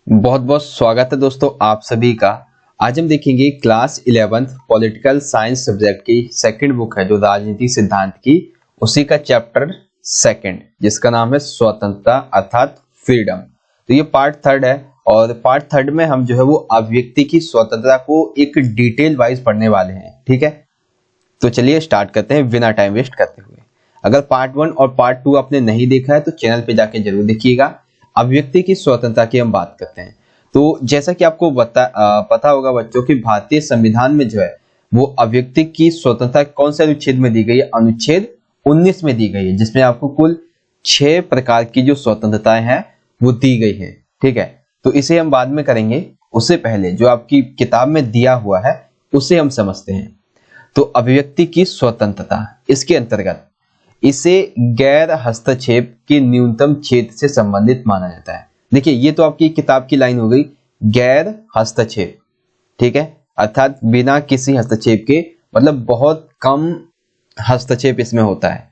बहुत बहुत स्वागत है दोस्तों आप सभी का। आज हम देखेंगे class 11th political science subject की सेकंड बुक है जो राजनीति सिद्धांत की, उसी का चैप्टर सेकंड जिसका नाम है स्वतंत्रता अर्थात फ्रीडम। तो ये पार्ट थर्ड है और पार्ट थर्ड में हम जो है वो अभिव्यक्ति की स्वतंत्रता को एक डिटेल वाइज पढ़ने वाले हैं। ठीक है, तो चलिए स्टार्ट करते हैं बिना टाइम वेस्ट करते हुए। अगर पार्ट 1 और पार्ट 2 आपने नहीं देखा है तो चैनल पे जाके जरूर देखिएगा। अभिव्यक्ति की स्वतंत्रता की हम बात करते हैं। तो जैसा कि आपको पता होगा बच्चों कि भारतीय संविधान में जो है वो अभिव्यक्ति की स्वतंत्रता कौन से अनुच्छेद में दी गई है? अनुच्छेद 19 में दी गई है, जिसमें आपको कुल 6 प्रकार की जो स्वतंत्रताएं हैं वो दी गई है। ठीक है, तो इसे हम बाद में करेंगे, उससे पहले जो आपकी किताब में दिया हुआ है उसे हम समझते हैं। तो अभिव्यक्ति की स्वतंत्रता, इसके अंतर्गत इसे गैर हस्तक्षेप के न्यूनतम क्षेत्र से संबंधित माना जाता है। देखिए ये तो आपकी किताब की लाइन हो गई, गैर हस्तक्षेप। ठीक है, अर्थात बिना किसी हस्तक्षेप के, मतलब बहुत कम हस्तक्षेप इसमें होता है।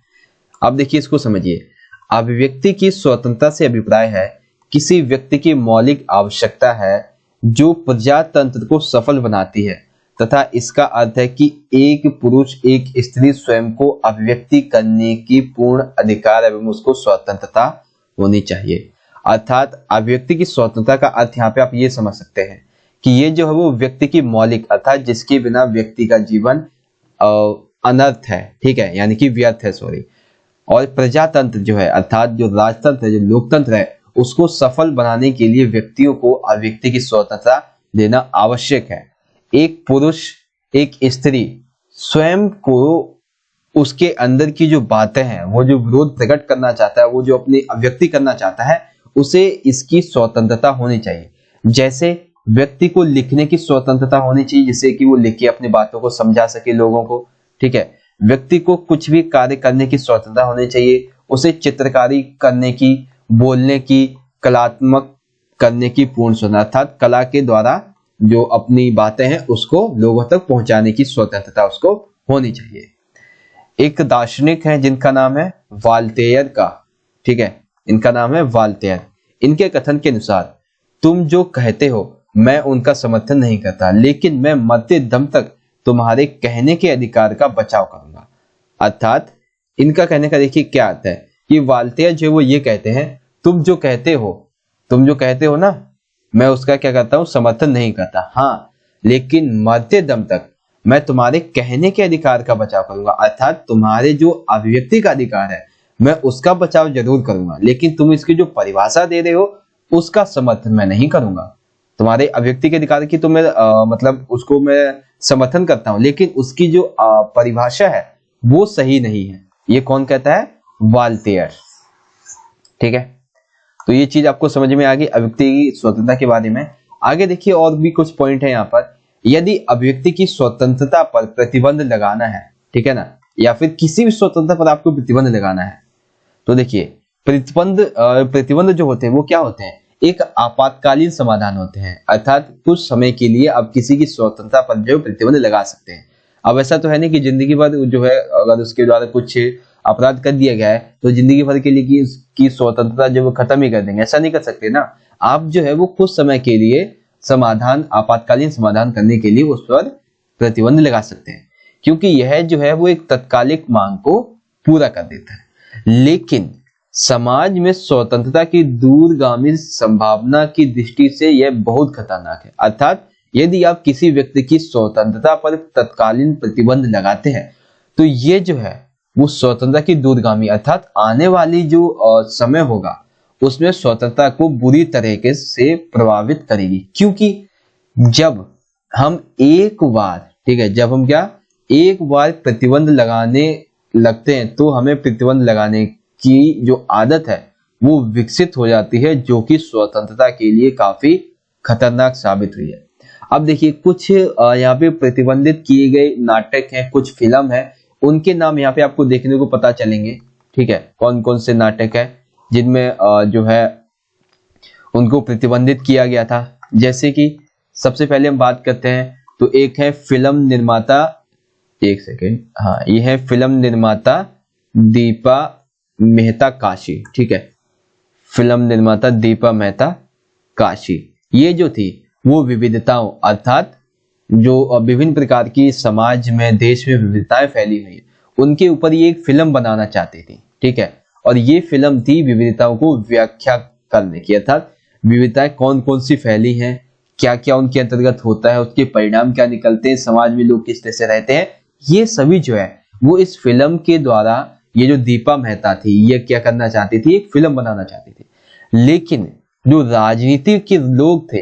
अब देखिए इसको समझिए। अभिव्यक्ति की स्वतंत्रता से अभिप्राय है किसी व्यक्ति की मौलिक आवश्यकता है जो प्रजातंत्र को सफल बनाती है, तथा इसका अर्थ है कि एक पुरुष एक स्त्री स्वयं को अभिव्यक्ति करने की पूर्ण अधिकार एवं उसको स्वतंत्रता होनी चाहिए। अर्थात अभिव्यक्ति की स्वतंत्रता का अर्थ यहाँ पे आप ये समझ सकते हैं कि ये जो है वो व्यक्ति की मौलिक, अर्थात जिसके बिना व्यक्ति का जीवन अनर्थ है। ठीक है, यानी कि व्यर्थ है, सॉरी। और प्रजातंत्र जो है अर्थात जो राजतंत्र है, जो लोकतंत्र है, उसको सफल बनाने के लिए व्यक्तियों को अभिव्यक्ति की स्वतंत्रता देना आवश्यक है। एक पुरुष एक स्त्री स्वयं को उसके अंदर की जो बातें हैं, वो जो विरोध प्रकट करना चाहता है, वो जो अपनी अभिव्यक्ति करना चाहता है, उसे इसकी स्वतंत्रता होनी चाहिए। जैसे व्यक्ति को लिखने की स्वतंत्रता होनी चाहिए, जिससे कि वो लिख के अपनी बातों को समझा सके लोगों को। ठीक है, व्यक्ति को कुछ भी कार्य करने की स्वतंत्रता होनी चाहिए, उसे चित्रकारी करने की, बोलने की, कलात्मक करने की पूर्ण स्वतंत्रता, अर्थात कला के द्वारा जो अपनी बातें हैं उसको लोगों तक पहुंचाने की स्वतंत्रता उसको होनी चाहिए। एक दार्शनिक है जिनका नाम है वाल्तेयर का। ठीक है, इनका नाम है वाल्तेयर। इनके कथन के अनुसार तुम जो कहते हो मैं उनका समर्थन नहीं करता, लेकिन मैं मरते दम तक तुम्हारे कहने के अधिकार का बचाव करूंगा। अर्थात इनका कहने का देखिए क्या अर्थ है कि वाल्तेयर जो वो ये कहते हैं, तुम जो कहते हो ना, मैं उसका क्या करता हूं, समर्थन नहीं करता, हाँ, लेकिन मरते दम तक मैं तुम्हारे कहने के अधिकार का बचाव करूंगा। अर्थात तुम्हारे जो अभिव्यक्ति का अधिकार है मैं उसका बचाव जरूर करूंगा, लेकिन तुम इसकी जो परिभाषा दे रहे हो उसका समर्थन मैं नहीं करूंगा। तुम्हारे अभिव्यक्ति के अधिकार की तो मैं मतलब उसको मैं समर्थन करता हूं, लेकिन उसकी जो परिभाषा है वो सही नहीं है। ये कौन कहता है? वाल्तेयर। ठीक है, तो ये चीज आपको समझ में आ गई अभिव्यक्ति की स्वतंत्रता के बारे में। आगे देखिए और भी कुछ पॉइंट है यहाँ पर। यदि अभिव्यक्ति की स्वतंत्रता पर प्रतिबंध लगाना है, ठीक है ना, या फिर किसी भी स्वतंत्रता पर आपको प्रतिबंध लगाना है, तो देखिए प्रतिबंध जो होते हैं वो क्या होते हैं? एक आपातकालीन समाधान होते हैं, अर्थात कुछ समय के लिए आप किसी की स्वतंत्रता पर जो प्रतिबंध लगा सकते हैं। अब ऐसा तो है नहीं कि जिंदगी भर जो है अगर उसके द्वारा कुछ अपराध कर दिया गया है तो जिंदगी भर के लिए की स्वतंत्रता जो वो खत्म ही कर देंगे, ऐसा नहीं कर सकते ना। आप जो है वो कुछ समय के लिए समाधान, आपातकालीन समाधान करने के लिए उस पर प्रतिबंध लगा सकते हैं, क्योंकि यह जो है वो एक तत्कालिक मांग को पूरा कर देता है। लेकिन समाज में स्वतंत्रता की दूरगामी संभावना की दृष्टि से यह बहुत खतरनाक है। अर्थात यदि आप किसी व्यक्ति की स्वतंत्रता पर तत्कालीन प्रतिबंध लगाते हैं तो ये जो है वो स्वतंत्रता की दूरगामी, अर्थात आने वाली जो समय होगा उसमें स्वतंत्रता को बुरी तरीके से प्रभावित करेगी। क्योंकि जब हम एक बार, ठीक है, जब हम एक बार प्रतिबंध लगाने लगते हैं तो हमें प्रतिबंध लगाने की जो आदत है वो विकसित हो जाती है, जो कि स्वतंत्रता के लिए काफी खतरनाक साबित हुई है। अब देखिए कुछ यहाँ पे प्रतिबंधित किए गए नाटक हैं, कुछ फिल्म है, उनके नाम यहाँ पे आपको देखने को पता चलेंगे। ठीक है, कौन कौन से नाटक है जिनमें जो है उनको प्रतिबंधित किया गया था। जैसे कि सबसे पहले हम बात करते हैं तो एक है फिल्म निर्माता, एक सेकेंड, हाँ, ये है फिल्म निर्माता दीपा मेहता काशी। ठीक है, फिल्म निर्माता दीपा मेहता काशी, ये जो थी वो विविधताओं अर्थात जो विभिन्न प्रकार की समाज में देश में विविधताएं फैली हुई उनके ऊपर ये एक फिल्म बनाना चाहती थी, ठीक है। और ये फिल्म थी विविधताओं को व्याख्या करने की, अर्थात विविधताएं कौन कौन सी फैली हैं, क्या क्या उनके अंतर्गत होता है, उसके परिणाम क्या निकलते हैं, समाज में लोग किस तरह से रहते हैं, ये सभी जो है वो इस फिल्म के द्वारा ये जो दीपा मेहता थी ये क्या करना चाहती थी, एक फिल्म बनाना चाहती थी। लेकिन जो राजनीति के लोग थे,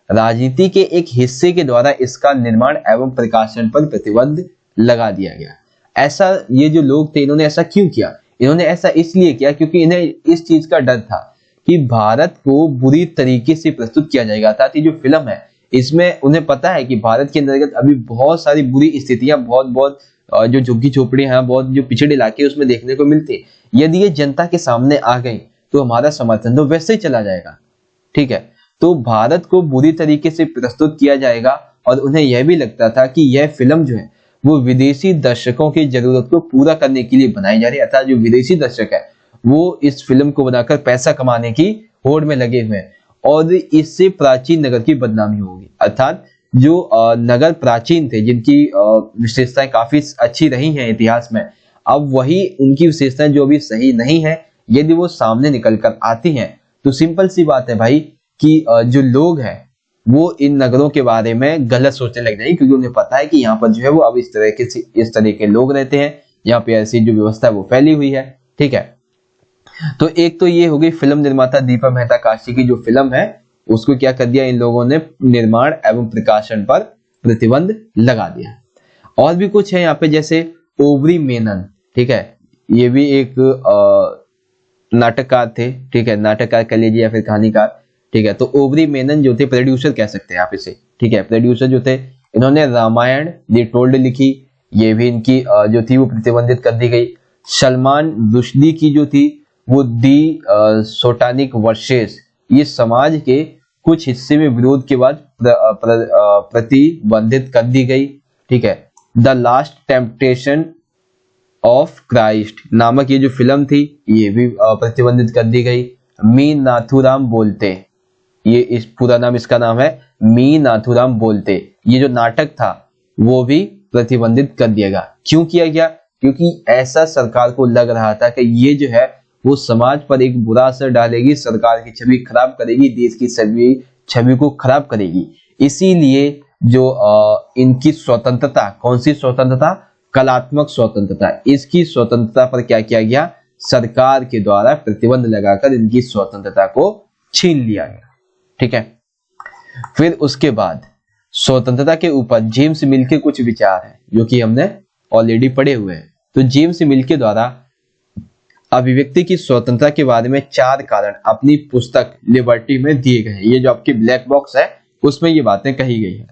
राजनीति के एक हिस्से के द्वारा इसका निर्माण एवं प्रकाशन पर प्रतिबंध लगा दिया गया। ऐसा ये जो लोग थे इन्होंने ऐसा क्यों किया? इन्होंने ऐसा इसलिए किया क्योंकि इन्हें इस चीज का डर था कि भारत को बुरी तरीके से प्रस्तुत किया जाएगा, अर्थात ये जो फिल्म है इसमें उन्हें पता है कि भारत के अंतर्गत अभी बहुत सारी बुरी स्थितियां, बहुत जो झुग्गी झोपड़ी हैं, बहुत जो पिछड़े इलाके उसमें देखने को मिलते हैं। यदि ये जनता के सामने आ गई तो हमारा समर्थन तो वैसे ही चला जाएगा, ठीक है। तो भारत को बुरी तरीके से प्रस्तुत किया जाएगा और उन्हें यह भी लगता था कि यह फिल्म जो है वो विदेशी दर्शकों की जरूरत को पूरा करने के लिए बनाई जा रही है, अर्थात जो विदेशी दर्शक है वो इस फिल्म को बनाकर पैसा कमाने की होड़ में लगे हुए हैं और इससे प्राचीन नगर की बदनामी होगी। अर्थात जो नगर प्राचीन थे जिनकी विशेषताएं काफी अच्छी रही हैं इतिहास में, अब वही उनकी विशेषताएं जो अभी सही नहीं है यदि वो सामने निकल कर आती हैं तो सिंपल सी बात है भाई कि जो लोग हैं वो इन नगरों के बारे में गलत सोचने लग जाएंगे, क्योंकि उन्हें पता है कि यहाँ पर जो है वो अब इस तरह के लोग रहते हैं, यहाँ पे ऐसी जो व्यवस्था है वो फैली हुई है, ठीक है। तो एक तो ये हो गई फिल्म निर्माता दीपा मेहता काशी की जो फिल्म है उसको क्या कर दिया इन लोगों ने, निर्माण एवं प्रकाशन पर प्रतिबंध लगा दिया। और भी कुछ है यहाँ पे, जैसे ओबरी मेनन, ठीक है, ये भी एक नाटककार थे, ठीक है, नाटककार कह लीजिए या फिर कहानीकार, ठीक है। तो ओबरी मेनन जो थे, प्रोड्यूसर कह सकते हैं आप इसे, ठीक है, प्रोड्यूसर जो थे, इन्होंने रामायण दी टोल्ड लिखी, ये भी इनकी जो थी वो प्रतिबंधित कर दी गई। सलमान रुश्दी की जो थी वो दी सोटानिक वर्सेस, ये समाज के कुछ हिस्से में विरोध के बाद प्रतिबंधित कर दी गई, ठीक है। The last temptation of Christ नामक ये जो फिल्म थी ये भी प्रतिबंधित कर दी गई। मी नाथुराम बोलते, ये इस पूरा नाम इसका नाम है मी नाथुराम बोलते, ये जो नाटक था वो भी प्रतिबंधित कर दिया गया। क्यों किया गया? क्योंकि ऐसा सरकार को लग रहा था कि ये जो है वो समाज पर एक बुरा असर डालेगी, सरकार की छवि खराब करेगी, देश की छवि को खराब करेगी। इसीलिए जो इनकी स्वतंत्रता, कौन सी स्वतंत्रता? कलात्मक स्वतंत्रता, इसकी स्वतंत्रता पर क्या किया गया? सरकार के द्वारा प्रतिबंध लगाकर इनकी स्वतंत्रता को छीन लिया गया, ठीक है। फिर उसके बाद स्वतंत्रता के ऊपर जेम्स मिल के कुछ विचार हैं जो कि हमने ऑलरेडी पढ़े हुए हैं। तो जेम्स मिल के द्वारा अभिव्यक्ति की स्वतंत्रता के बारे में 4 कारण अपनी पुस्तक लिबर्टी में दिए गए हैं। ये जो आपकी ब्लैक बॉक्स है उसमें ये बातें कही गई हैं।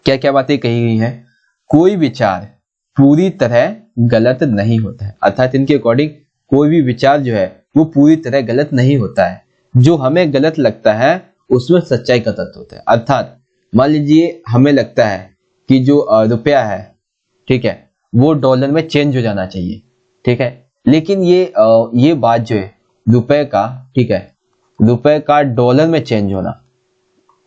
क्या क्या बातें कही गई हैं? कोई विचार पूरी तरह गलत नहीं होता है, अर्थात इनके अकॉर्डिंग कोई भी विचार जो है वो पूरी तरह गलत नहीं होता है। जो हमें गलत लगता है उसमें सच्चाई का तत्व होता है। अर्थात मान लीजिए हमें लगता है कि जो रुपया है, ठीक है, वो डॉलर में चेंज हो जाना चाहिए, ठीक है, लेकिन ये बात जो है रुपए का, ठीक है, रुपए का डॉलर में चेंज होना,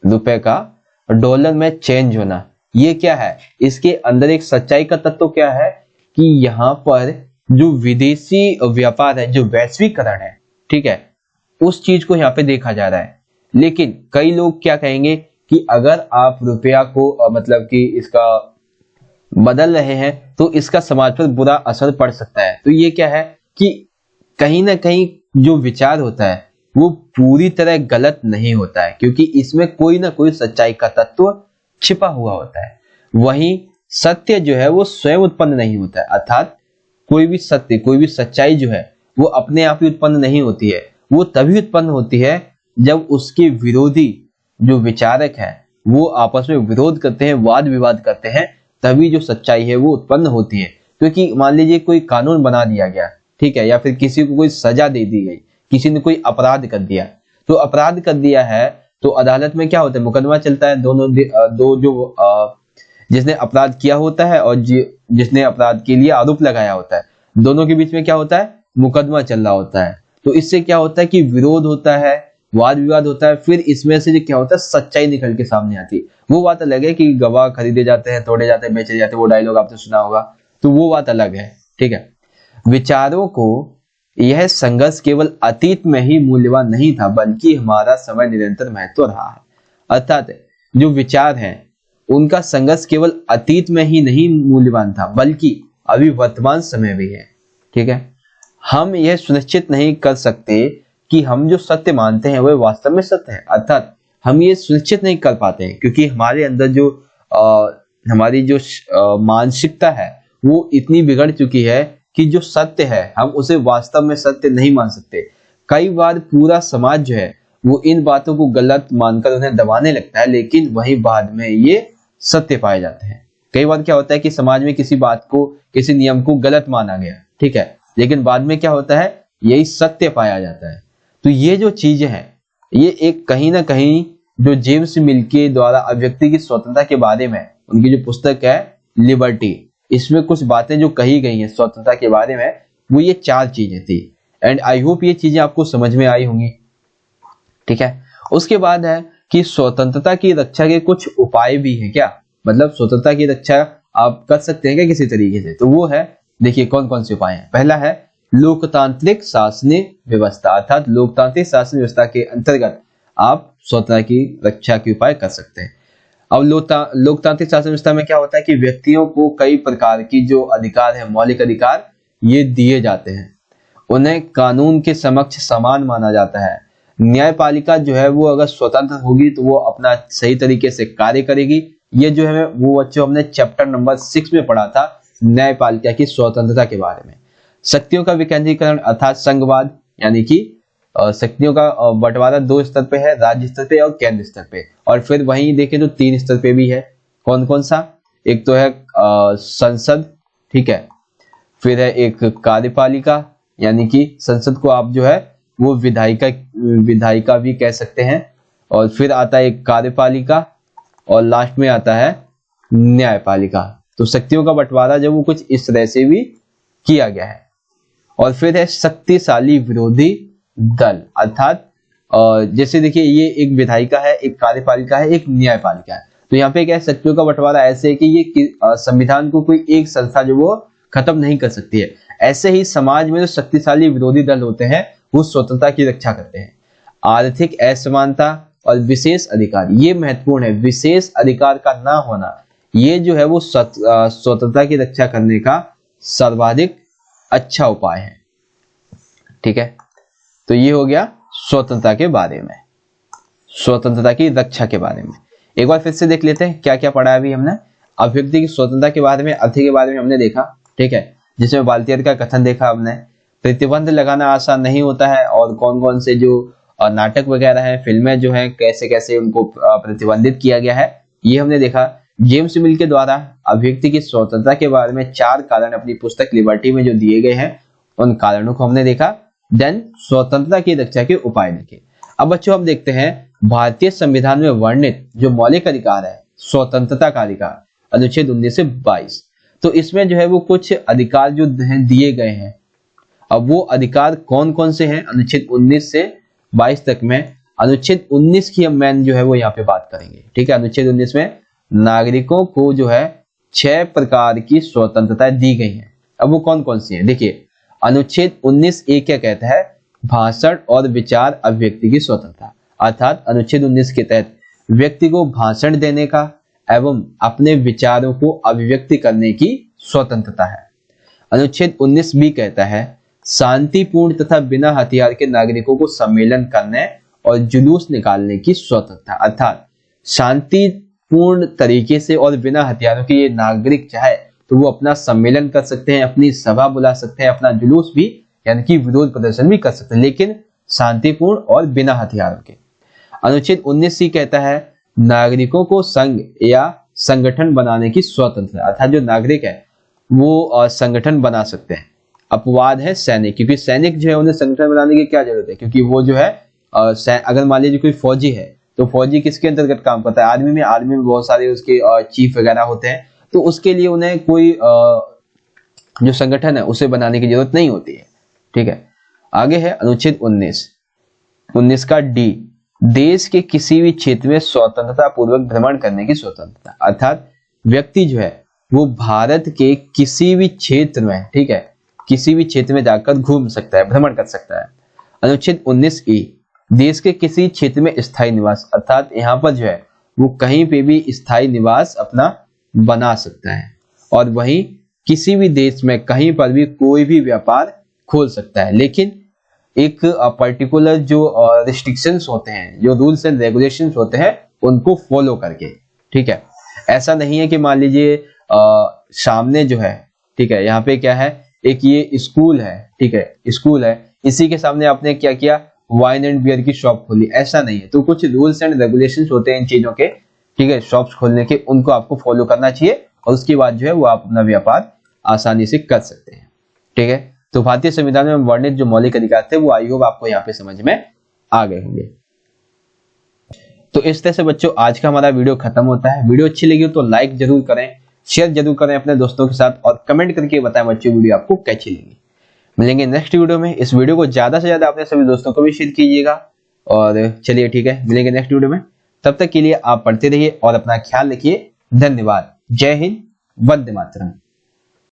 रुपए का डॉलर में चेंज होना, ये क्या है? इसके अंदर एक सच्चाई का तत्व क्या है कि यहाँ पर जो विदेशी व्यापार है, जो वैश्वीकरण है, ठीक है, उस चीज को यहाँ पे देखा जा रहा है। लेकिन कई लोग क्या कहेंगे कि अगर आप रुपया को मतलब कि इसका बदल रहे हैं तो इसका समाज पर बुरा असर पड़ सकता है। तो ये क्या है कि कहीं ना कहीं जो विचार होता है वो पूरी तरह गलत नहीं होता है, क्योंकि इसमें कोई ना कोई सच्चाई का तत्व छिपा हुआ होता है। वहीं सत्य जो है वो स्वयं उत्पन्न नहीं होता है, अर्थात कोई भी सत्य, कोई भी सच्चाई जो है वो अपने आप ही उत्पन्न नहीं होती है, वो तभी उत्पन्न होती है जब उसके विरोधी जो विचारक हैं वो आपस में विरोध करते हैं, वाद विवाद करते हैं, तभी जो सच्चाई है वो उत्पन्न होती है। क्योंकि मान लीजिए कोई कानून बना दिया गया, ठीक है, या फिर किसी को कोई सजा दे दी गई, किसी ने कोई अपराध कर दिया, तो अपराध कर दिया है तो अदालत में क्या होता है? मुकदमा चलता है। दो जो जिसने अपराध किया होता है और जिसने अपराध के लिए आरोप लगाया होता है, दोनों के बीच में क्या होता है? मुकदमा चल रहा होता है। तो इससे क्या होता है कि विरोध होता है, वाद विवाद होता है, फिर इसमें से जो क्या होता है सच्चाई निकल के सामने आती है। वो बात अलग है कि गवाह खरीदे जाते हैं, तोड़े जाते हैं, बेचे जाते हैं, वो डायलॉग आपने सुना होगा, तो वो बात अलग है। ठीक है, विचारों को यह संघर्ष केवल अतीत में ही मूल्यवान नहीं था, बल्कि हमारा समय निरंतर महत्व रहा है। अर्थात जो विचार हैं उनका संघर्ष केवल अतीत में ही नहीं मूल्यवान था, बल्कि अभी वर्तमान समय भी है। ठीक है, हम यह सुनिश्चित नहीं कर सकते कि हम जो सत्य मानते हैं वह वास्तव में सत्य है। अर्थात हम ये सुनिश्चित नहीं कर पाते हैं क्योंकि हमारे अंदर जो हमारी जो मानसिकता है वो इतनी बिगड़ चुकी है कि जो सत्य है हम उसे वास्तव में सत्य नहीं मान सकते। कई बार पूरा समाज जो है वो इन बातों को गलत मानकर उन्हें दबाने लगता है, लेकिन वही बाद में ये सत्य पाए जाते हैं। कई बार क्या होता है कि समाज में किसी बात को, किसी नियम को गलत माना गया, ठीक है, लेकिन बाद में क्या होता है यही सत्य पाया जाता है। तो ये जो चीजें हैं ये एक कहीं ना कहीं जो जेम्स मिल के द्वारा अभिव्यक्ति की स्वतंत्रता के बारे में उनकी जो पुस्तक है लिबर्टी, इसमें कुछ बातें जो कही गई हैं स्वतंत्रता के बारे में, वो ये 4 चीजें थी। एंड आई होप ये चीजें आपको समझ में आई होंगी। ठीक है, उसके बाद है कि स्वतंत्रता की रक्षा के कुछ उपाय भी हैं क्या, मतलब स्वतंत्रता की रक्षा आप कर सकते हैं क्या किसी तरीके से, तो वो है, देखिए कौन कौन से उपाय हैं। पहला है लोकतांत्रिक शासनिक व्यवस्था, अर्थात लोकतांत्रिक शासन व्यवस्था के अंतर्गत आप स्वतंत्रता की रक्षा के उपाय कर सकते हैं। अब लोकतांत्रिक शासन व्यवस्था में क्या होता है कि व्यक्तियों को कई प्रकार की जो अधिकार है, मौलिक अधिकार, ये दिए जाते हैं, उन्हें कानून के समक्ष समान माना जाता है। न्यायपालिका जो है वो अगर स्वतंत्र होगी तो वो अपना सही तरीके से कार्य करेगी। ये जो है वो बच्चों हमने चैप्टर नंबर 6 में पढ़ा था न्यायपालिका की स्वतंत्रता के बारे में। शक्तियों का विकेंद्रीकरण अर्थात संघवाद, यानी कि शक्तियों का बंटवारा 2 स्तर पे है, राज्य स्तर पे और केंद्र स्तर पे, और फिर वहीं देखें तो 3 स्तर पे भी है। कौन कौन सा, एक तो है संसद, ठीक है, फिर है एक कार्यपालिका, यानी कि संसद को आप जो है वो विधायिका भी कह सकते हैं, और फिर आता है एक कार्यपालिका, और लास्ट में आता है न्यायपालिका। तो शक्तियों का बंटवारा जब वो कुछ इस तरह से भी किया गया है। और फिर है शक्तिशाली विरोधी दल, अर्थात जैसे देखिए ये एक विधायिका है, एक कार्यपालिका है, एक न्यायपालिका है। तो यहाँ पे क्या है, शक्तियों का बंटवारा ऐसे है कि ये संविधान को कोई एक संस्था जो वो खत्म नहीं कर सकती है। ऐसे ही समाज में जो शक्तिशाली विरोधी दल होते हैं वो स्वतंत्रता की रक्षा करते हैं। आर्थिक असमानता और विशेष अधिकार, ये महत्वपूर्ण है। विशेष अधिकार का ना होना ये जो है वो स्वतंत्रता की रक्षा करने का सर्वाधिक अच्छा उपाय है। ठीक है, तो ये हो गया स्वतंत्रता के बारे में, स्वतंत्रता की रक्षा के बारे में। एक बार फिर से देख लेते हैं क्या क्या पढ़ा अभी हमने। अभिव्यक्ति की स्वतंत्रता के बारे में, अर्थ के बारे में हमने देखा, ठीक है, जिसमें बाल्टियर का कथन देखा हमने। प्रतिबंध लगाना आसान नहीं होता है, और कौन कौन से जो नाटक वगैरह है, फिल्में जो है, कैसे कैसे उनको प्रतिबंधित किया गया है, ये हमने देखा। जेम्स मिल के द्वारा अभिव्यक्ति की स्वतंत्रता के बारे में 4 कारण अपनी पुस्तक लिबर्टी में जो दिए गए हैं उन कारणों को हमने देखा। देन स्वतंत्रता की रक्षा के उपाय देखे। अब बच्चों हम देखते हैं भारतीय संविधान में वर्णित जो मौलिक अधिकार है, स्वतंत्रता का अधिकार, अनुच्छेद 19 से 22। तो इसमें जो है वो कुछ अधिकार जो दिए गए हैं। अब वो अधिकार कौन कौन से हैं, अनुच्छेद 19 से 22 तक में। अनुच्छेद 19 की हम मैन जो है वो यहाँ पे बात करेंगे। ठीक है, अनुच्छेद 19 में नागरिकों को जो है 6 प्रकार की स्वतंत्रताएं दी गई हैं। अब वो कौन कौन सी हैं, देखिए अनुच्छेद 19 ए क्या कहता है, भाषण और विचार अभिव्यक्ति की स्वतंत्रता, अर्थात अनुच्छेद 19 के तहत व्यक्ति को भाषण देने का एवं अपने विचारों को अभिव्यक्ति करने की स्वतंत्रता है। अनुच्छेद 19 बी कहता है शांतिपूर्ण तथा बिना हथियार के नागरिकों को सम्मेलन करने और जुलूस निकालने की स्वतंत्रता, अर्थात शांतिपूर्ण तरीके से और बिना हथियारों के ये नागरिक चाहे तो वो अपना सम्मेलन कर सकते हैं, अपनी सभा बुला सकते हैं, अपना जुलूस भी यानी कि विरोध प्रदर्शन भी कर सकते हैं, लेकिन शांतिपूर्ण और बिना हथियारों के। अनुच्छेद 19 सी कहता है नागरिकों को संघ या संगठन बनाने की स्वतंत्रता, अर्थात जो नागरिक है वो संगठन बना सकते हैं। अपवाद है सैनिक, क्योंकि सैनिक जो है उन्हें संगठन बनाने की क्या जरूरत है, क्योंकि वो जो है अगर मान लीजिए कोई फौजी है तो फौजी किसके अंतर्गत काम करता है, आर्मी में बहुत सारे उसके चीफ वगैरह होते हैं, तो उसके लिए उन्हें कोई जो संगठन है उसे बनाने की जरूरत नहीं होती है। ठीक है, आगे है अनुच्छेद 19 19 का डी, देश के किसी भी क्षेत्र में स्वतंत्रता पूर्वक भ्रमण करने की स्वतंत्रता, अर्थात व्यक्ति जो है वो भारत के किसी भी क्षेत्र में, ठीक है, किसी भी क्षेत्र में जाकर घूम सकता है, भ्रमण कर सकता है। अनुच्छेद 19 ए, देश के किसी क्षेत्र में स्थायी निवास, अर्थात यहाँ पर जो है वो कहीं पे भी स्थायी निवास अपना बना सकता है, और वहीं किसी भी देश में कहीं पर भी कोई भी व्यापार खोल सकता है, लेकिन एक पर्टिकुलर जो रिस्ट्रिक्शंस होते हैं, जो रूल्स एंड रेगुलेशंस होते हैं, उनको फॉलो करके, ठीक है। ऐसा नहीं है कि मान लीजिए सामने जो है, ठीक है, यहाँ पे क्या है, एक ये स्कूल है, ठीक है, स्कूल है, इसी के सामने आपने क्या किया, वाइन एंड बियर की शॉप खोली, ऐसा नहीं है। तो कुछ रूल्स एंड रेगुलेशंस होते हैं इन चीजों के, ठीक है, शॉप्स खोलने के, उनको आपको फॉलो करना चाहिए, और उसके बाद जो है वो आप अपना व्यापार आसानी से कर सकते हैं, ठीक है। तो भारतीय संविधान में वर्णित जो मौलिक अधिकार थे वो आई होप आपको यहाँ पे समझ में आ गए होंगे। तो इस तरह से बच्चों आज का हमारा वीडियो खत्म होता है। वीडियो अच्छी लगी हो तो लाइक जरूर करें, शेयर जरूर करें अपने दोस्तों के साथ, और कमेंट करके बताएं बच्चों वीडियो आपको कैसी लगी। मिलेंगे नेक्स्ट वीडियो में। इस वीडियो को ज्यादा से ज्यादा अपने सभी दोस्तों को भी शेयर कीजिएगा, और चलिए ठीक है, मिलेंगे नेक्स्ट वीडियो में। तब तक के लिए आप पढ़ते रहिए और अपना ख्याल रखिए। धन्यवाद। जय हिंद, वंदे मातरम।